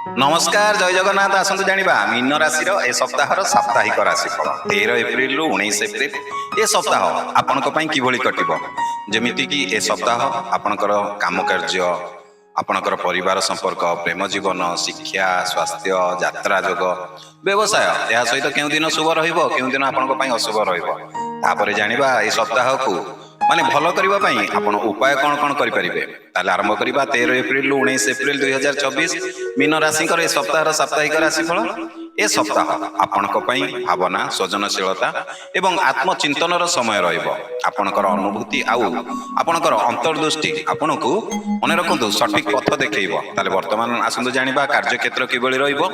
नमस्कार जय जगन्नाथ आसतु जानिबा मीन राशि ए सप्ताहर साप्ताहिक राशिफल 13 एप्रिल रु 19 एप्रिल ए सप्ताह आपनक पई किभଳି कटिबो जेमिति कि ए सप्ताह आपनकर काम कार्य आपनकर परिवार संपर्क प्रेम जीवन शिक्षा स्वास्थ्य यात्रा जोग व्यवसाय या सहित केउ दिन शुभ रहिबो केउ दिन आपनक पई अशुभ रहिबो तापर जानिबा ए सप्ताह को माने भल करबा पई आपण उपाय कोन कोन करि परिबे ताले आरंभ करबा 13 एप्रिल 19 एप्रिल 2024 मीन राशि कर ए सप्ताहर साप्ताहिक राशिफल ए सप्ताह आपणक पई भावना सृजनशीलता एवं आत्मचिंतनर समय रहिबो आपणकर अनुभूति आउ आपणकर अंतर्दृष्टि आपणकु मने रखंतु सठिक पथ देखैबो ताले वर्तमान आसंतु जानिबा कार्य क्षेत्र किबळी रहिबो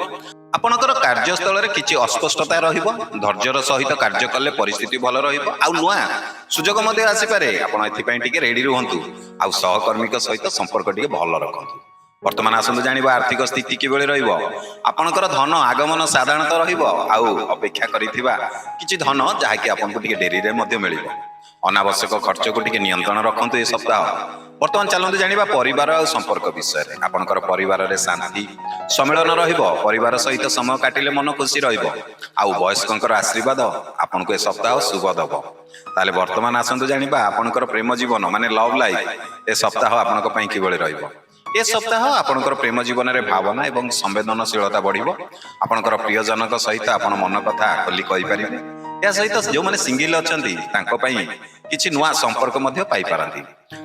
आपणकर कार्यस्थल रे किछि अस्पष्टता रहिबो धैर्यर सहित कार्य कले परिस्थिति भल रहिबो आउ नुआ सुजोग मध्ये आसी पारे आपण एथि पई टिके रेडी रहंतु आउ सहकर्मिक सहित संपर्क टिके भल रखंतु वर्तमान आसंतु जानिबा आर्थिक स्थिति किबळी रहिबो आपणकर धन आगमन साधारणतः रहिबो आउ अपेक्षा करिथिबा किछि धन जाहा कि आपनको टिके डेरी रे मध्ये मिलिबो अनावश्यक खर्च को टिके नियंत्रण रखंतु ए सप्ताह वर्तमान चलते जानिबा परिवार और संपर्क विषय रे आपनकर परिवार रे शांति सम्मेलन रहिबो परिवार सहित समय काटिले मन खुशी रहिबो आउ वयस्कंकर आशीर्वाद आपनको ए सप्ताह शुभ दबो ताले वर्तमान आसंतु जानिबा आपनकर प्रेम जीवन माने लव लाइफ ए सप्ताह आपनक पई किबळी रहिबो ए सप्ताह आपनकर प्रेम जीवन रे भावना एवं संवेदनशीलता बढ़िबो आपनकर प्रियजनक सहित आपन मन कथा खोली कहि परिबे या सहित जो माने सिंगल अछंती तांको पई किछि नुआ संपर्क मध्ये पाई पारंती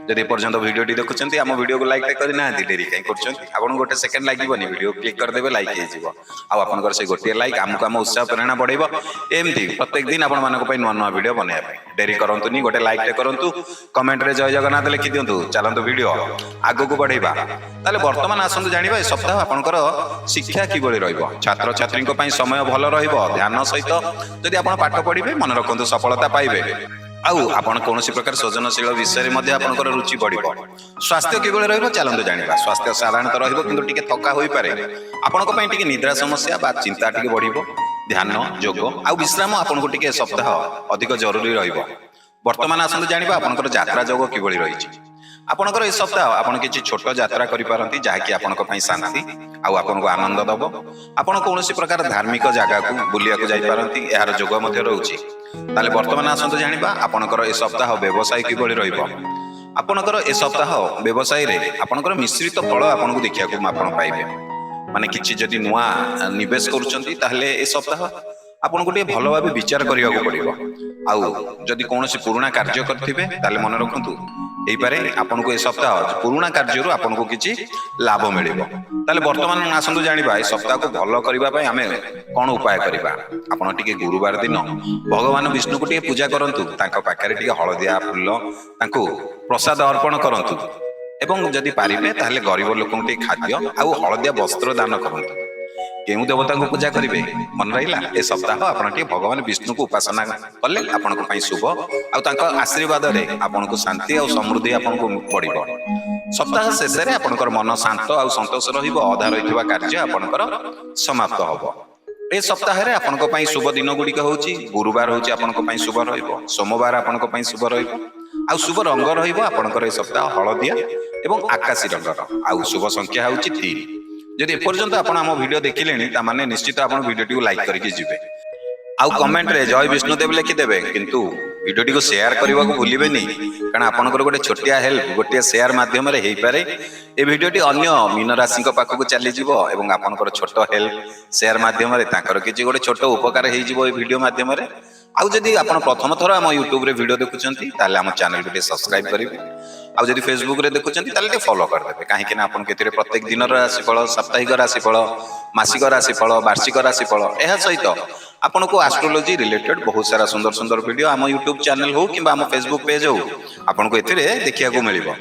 जदि पर्यंत वीडियो टी देखुचंती हम वीडियो को लाइक करि ना डेरी काई करचंती आपन गोटे सेकंड लागिबनी वीडियो क्लिक कर देबे लाइक हे जिवो आ आपनकर से गोटे लाइक हमको हम उत्साह प्रेरणा बढ़ेबो एमती प्रत्येक दिन आपन मानको पई नुआ नुआ वीडियो बने डेरी करंतुनी गोटे लाइक टे करंतु कमेंट रे जय जगन्नाथ लिखि दियंतु चलंतु वीडियो आगो को बढ़ेबा ताले वर्तमान आसंतु जानिबा ए सप्ताह आपनकर शिक्षा किबळी रहइबो छात्र छात्री को पई समय भल रहइबो ध्यान सहित जदि आपन पाठ पढिबे मन रखंतु सफलता पाइबे आउ आपण कोनोसी प्रकार सृजनशील विषय मध्ये आपनकर रुचि बढ़िबो स्वास्थ्य किबळे रहइबो चलंतु जानिबा स्वास्थ्य साधारणतः रहइबो किंतु टिके थका होई पारे आपनको पई टिके निद्रा समस्या बा चिंता टिके बढ़िबो ध्यान योग आउ विश्राम आपनको टिके सप्ताह अधिक जरूरी रहइबो वर्तमान आसंतु जानिबा आपनकर यात्रा योग किबळे रहिछि आपनकर ए सप्ताह आपण किछि छोट यात्रा करि पारंती जाहा कि आपनको पई शांति आउ आपनको आनंद दबो आपण कोनोसी प्रकार धार्मिक जगह को बुलिया को जाई पारंती एहार योग मध्ये रहउछि ताले वर्तमान आसंतु जानिबा आपनकर ए सप्ताह व्यवसाय किबळी रहिबो आपनकर ए सप्ताह व्यवसाय रे आपनकर मिश्रित फल आपनको देखिया को आपण पाइबे माने किछि जदि नुआ निवेश करूचंती ताहले ए सप्ताह आपनको टे भलो भाबे विचार करिया को पड़िबो आउ जदि कोनोसी पुराना कार्य करथिबे ताले मन रखंतु एई पारे आपनको ए सप्ताह पुराना कार्य रु आपनको किछि लाभ मिलिबो ताले वर्तमान आसंतु जानिबा ए सप्ताह को भलो करिबा पय हमें कोन उपाय करिबा आपण टिके गुरुवार दिन भगवान विष्णु को टिके पूजा करंतु तांको पाखरे टिके हळदिया फूल तांको प्रसाद अर्पण करंतु एवं जदि पारिबे ताहले गरीब लोकन टिके खाद्य आउ हळदिया वस्त्र दान करंतु केउ देवता को पूजा करिवे मन रहिला ए सप्ताह आपण टिके भगवान विष्णु को उपासना कले आपण को पई शुभ आउ तांको आशीर्वाद रे आपण को शांति आउ समृद्धि आपण को पड़िबो सप्ताह शेष रे आपनकर मन शांत आउ संतोष रहिबो अधा रहितबा कार्य आपनकर समाप्त होबो ए सप्ताह रे आपन को पई शुभ दिन गुडी होउची गुरुवार होउची आपन को पई शुभ रहिबो सोमवार आपन को पई शुभ रहिबो आउ शुभ रंग रहिबो आपनकर ए सप्ताह हळदिया एवं आकाशी रंगर आउ शुभ संख्या होउची 3 जदि ए पर्यंत आपण हम वीडियो देखिलेनी ता माने निश्चित आपण वीडियो टी लाइक करके जिवे आउ कमेंट रे जय विष्णुदेव लिखि देबे किंतु वीडियो टी को शेयर करबा को भूलिबेनी कारण आपनकर गोटे छोटिया हेल्प गोटे शेयर माध्यम रे हेई पारे ए वीडियो टी अन्य मीन राशि को पाखक चली जिवो एवं आपनकर छोट हेल्प शेयर माध्यम रे ताकर किछि गोटे छोट उपकार हेई जिवो ए वीडियो माध्यम रे आउ जदि आपण प्रथम थर हम YouTube रे वीडियो देखुचंती ताले हम चैनल को सब्सक्राइब करिवे आउ जदि Facebook रे देखुचंती ताले फॉलो कर देबे काहे कि ना आपण केतिरे प्रत्येक दिन राशिफल साप्ताहिक राशिफल मासिक राशिफल वार्षिक राशिफल एहा सहित आपण को एस्ट्रोलॉजी रिलेटेड बहुत सारा सुंदर सुंदर वीडियो हम YouTube चैनल हो किबा हम Facebook पेज हो आपण को एथिरे देखिया को मिलिबो।